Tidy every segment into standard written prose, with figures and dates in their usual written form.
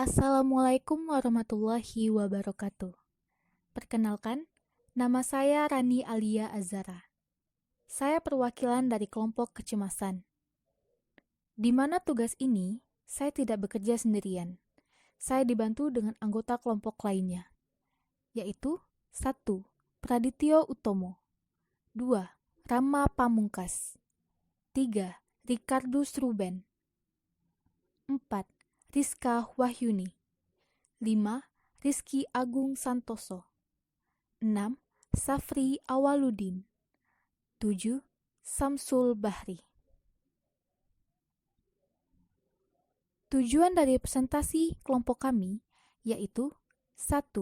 Assalamualaikum warahmatullahi wabarakatuh. Perkenalkan, nama saya Rani Alia Azara. Saya perwakilan dari kelompok kecemasan. Di mana tugas ini, saya tidak bekerja sendirian. Saya dibantu dengan anggota kelompok lainnya, yaitu 1. Pradityo Utomo, 2. Rama Pamungkas, 3. Ricardus Ruben, 4. Rizka Wahyuni, 5. Rizky Agung Santoso, 6. Safri Awaludin, 7. Samsul Bahri. Tujuan dari presentasi kelompok kami yaitu 1.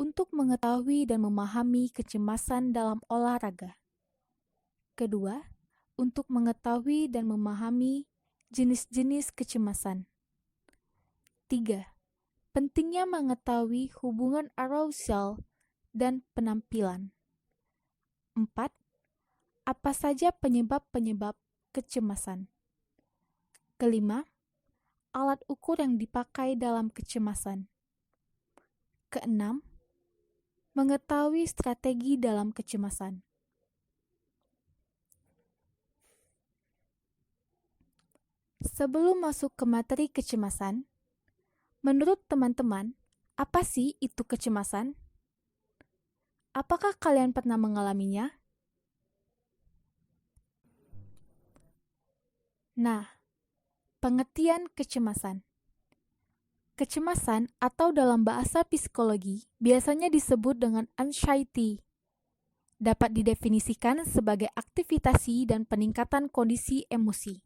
Untuk mengetahui dan memahami kecemasan dalam olahraga. Kedua, untuk mengetahui dan memahami jenis-jenis kecemasan. 3. Pentingnya mengetahui hubungan arousal dan penampilan. 4. Apa saja penyebab-penyebab kecemasan. Kelima, alat ukur yang dipakai dalam kecemasan. Keenam, mengetahui strategi dalam kecemasan. Sebelum masuk ke materi kecemasan, menurut teman-teman, apa sih itu kecemasan? Apakah kalian pernah mengalaminya? Nah, pengertian kecemasan. Kecemasan atau dalam bahasa psikologi biasanya disebut dengan anxiety. Dapat didefinisikan sebagai aktivitasi dan peningkatan kondisi emosi.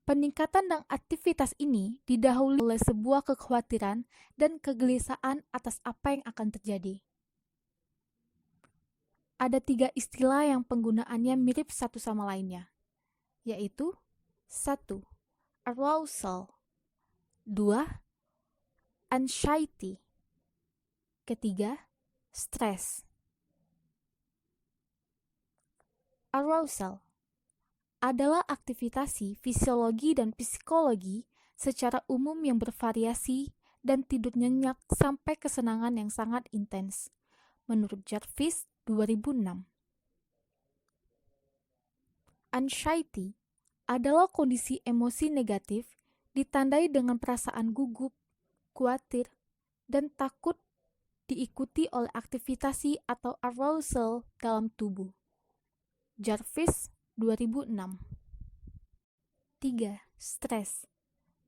Peningkatan dan aktivitas ini didahului oleh sebuah kekhawatiran dan kegelisahan atas apa yang akan terjadi. Ada 3 istilah yang penggunaannya mirip satu sama lainnya, yaitu 1. Arousal, 2. Anxiety, ketiga, stres. Arousal adalah aktivitasi fisiologi dan psikologi secara umum yang bervariasi dan tidur nyenyak sampai kesenangan yang sangat intens, menurut Jarvis 2006. Anxiety adalah kondisi emosi negatif ditandai dengan perasaan gugup, khawatir, dan takut diikuti oleh aktivitasi atau arousal dalam tubuh. Jarvis 2006. 3. Stres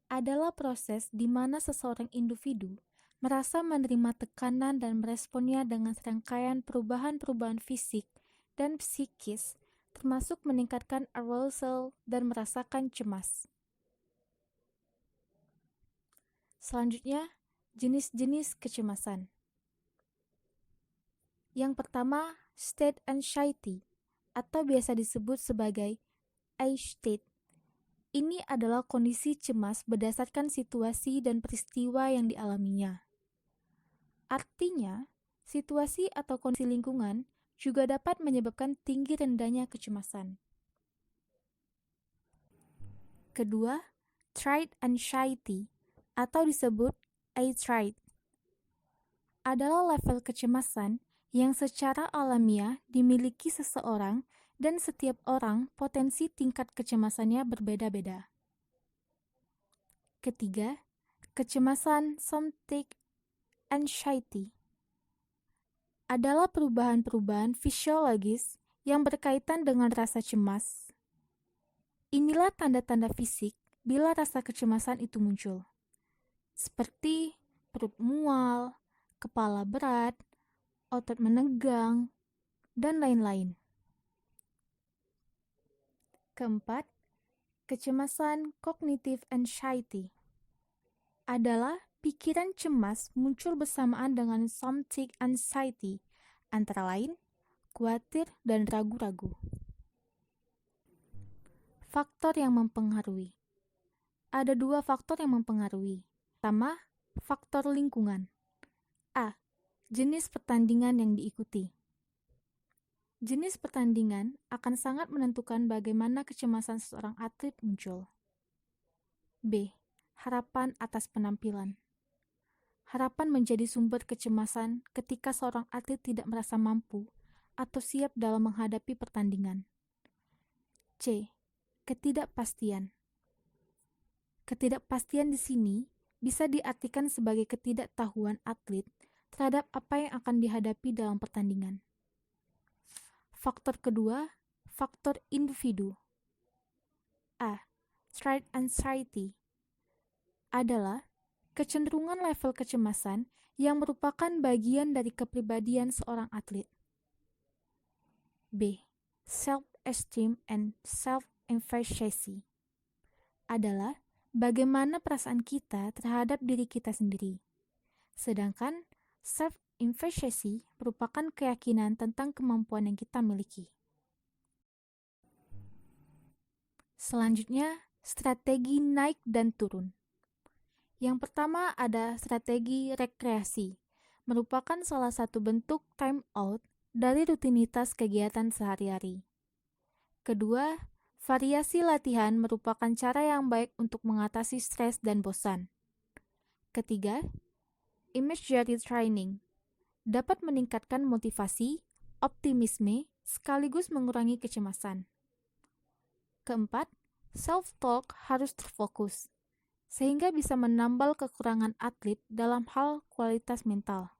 adalah proses di mana seseorang individu merasa menerima tekanan dan meresponnya dengan serangkaian perubahan-perubahan fisik dan psikis, termasuk meningkatkan arousal dan merasakan cemas. Selanjutnya, jenis-jenis kecemasan. Yang pertama, state anxiety, atau biasa disebut sebagai I-state. Ini adalah kondisi cemas berdasarkan situasi dan peristiwa yang dialaminya. Artinya, situasi atau kondisi lingkungan juga dapat menyebabkan tinggi rendahnya kecemasan. Kedua, trait anxiety, atau disebut A-trait, adalah level kecemasan yang secara alamiah dimiliki seseorang dan setiap orang potensi tingkat kecemasannya berbeda-beda. Ketiga, kecemasan somatic anxiety adalah perubahan-perubahan fisiologis yang berkaitan dengan rasa cemas. Inilah tanda-tanda fisik bila rasa kecemasan itu muncul, seperti perut mual, kepala berat, otot menegang, dan lain-lain. Keempat, kecemasan cognitive anxiety adalah pikiran cemas muncul bersamaan dengan somatic anxiety, antara lain khawatir dan ragu-ragu. Faktor yang mempengaruhi. Ada 2 faktor yang mempengaruhi. Pertama, faktor lingkungan. A. Jenis pertandingan yang diikuti. Jenis pertandingan akan sangat menentukan bagaimana kecemasan seseorang atlet muncul. B. harapan atas penampilan. Harapan menjadi sumber kecemasan ketika seorang atlet tidak merasa mampu atau siap dalam menghadapi pertandingan. C. Ketidakpastian. Ketidakpastian di sini bisa diartikan sebagai ketidaktahuan atlet terhadap apa yang akan dihadapi dalam pertandingan. Faktor kedua, faktor individu. A. Stride anxiety adalah kecenderungan level kecemasan yang merupakan bagian dari kepribadian seorang atlet. B. Self-esteem and self-efficacy adalah bagaimana perasaan kita terhadap diri kita sendiri. Sedangkan self-efficacy merupakan keyakinan tentang kemampuan yang kita miliki. Selanjutnya, strategi naik dan turun. Yang pertama ada strategi rekreasi, merupakan salah satu bentuk time out dari rutinitas kegiatan sehari-hari. Kedua, variasi latihan merupakan cara yang baik untuk mengatasi stres dan bosan. Ketiga, imagery training dapat meningkatkan motivasi, optimisme, sekaligus mengurangi kecemasan. Keempat, self-talk harus terfokus, sehingga bisa menambal kekurangan atlet dalam hal kualitas mental.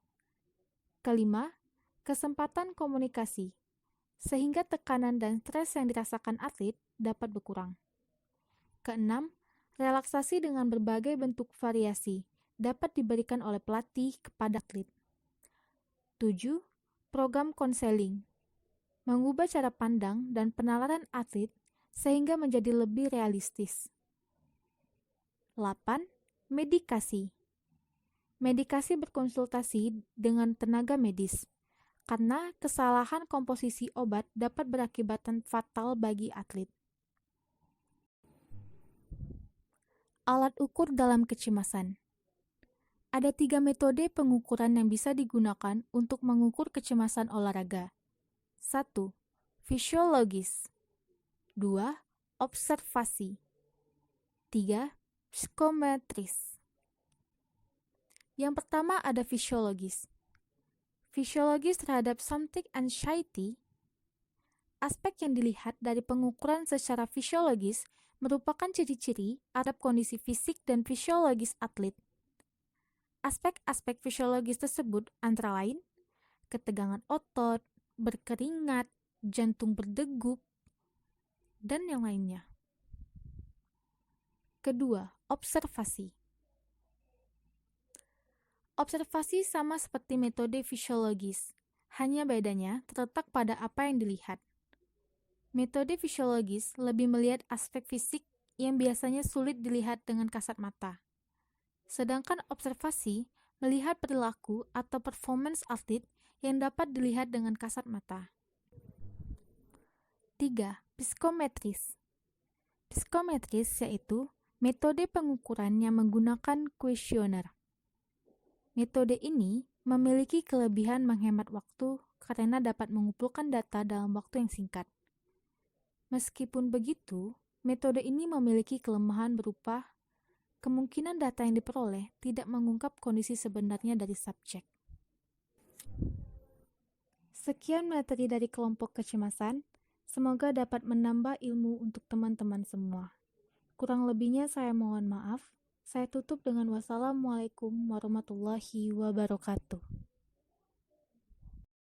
Kelima, kesempatan komunikasi, sehingga tekanan dan stres yang dirasakan atlet dapat berkurang. Keenam, relaksasi dengan berbagai bentuk variasi dapat diberikan oleh pelatih kepada atlet. 7. Program konseling, mengubah cara pandang dan penalaran atlet sehingga menjadi lebih realistis. 8. Medikasi. Medikasi berkonsultasi dengan tenaga medis, karena kesalahan komposisi obat dapat berakibat fatal bagi atlet. Alat ukur dalam kecemasan. Ada 3 metode pengukuran yang bisa digunakan untuk mengukur kecemasan olahraga. 1. Fisiologis. 2. Observasi. 3. Psikometris. Yang pertama ada fisiologis. Fisiologis terhadap something anxiety, aspek yang dilihat dari pengukuran secara fisiologis merupakan ciri-ciri terhadap kondisi fisik dan fisiologis atlet. Aspek-aspek fisiologis tersebut antara lain ketegangan otot, berkeringat, jantung berdegup, dan yang lainnya. Kedua, observasi. Observasi sama seperti metode fisiologis, hanya bedanya terletak pada apa yang dilihat. Metode fisiologis lebih melihat aspek fisik yang biasanya sulit dilihat dengan kasat mata. Sedangkan observasi melihat perilaku atau performance atlet yang dapat dilihat dengan kasat mata. 3. Psikometris. Psikometris yaitu metode pengukuran yang menggunakan kuesioner. Metode ini memiliki kelebihan menghemat waktu karena dapat mengumpulkan data dalam waktu yang singkat. Meskipun begitu, metode ini memiliki kelemahan berupa kemungkinan data yang diperoleh tidak mengungkap kondisi sebenarnya dari subjek. Sekian materi dari kelompok kecemasan, semoga dapat menambah ilmu untuk teman-teman semua. Kurang lebihnya saya mohon maaf. Saya tutup dengan wassalamualaikum warahmatullahi wabarakatuh.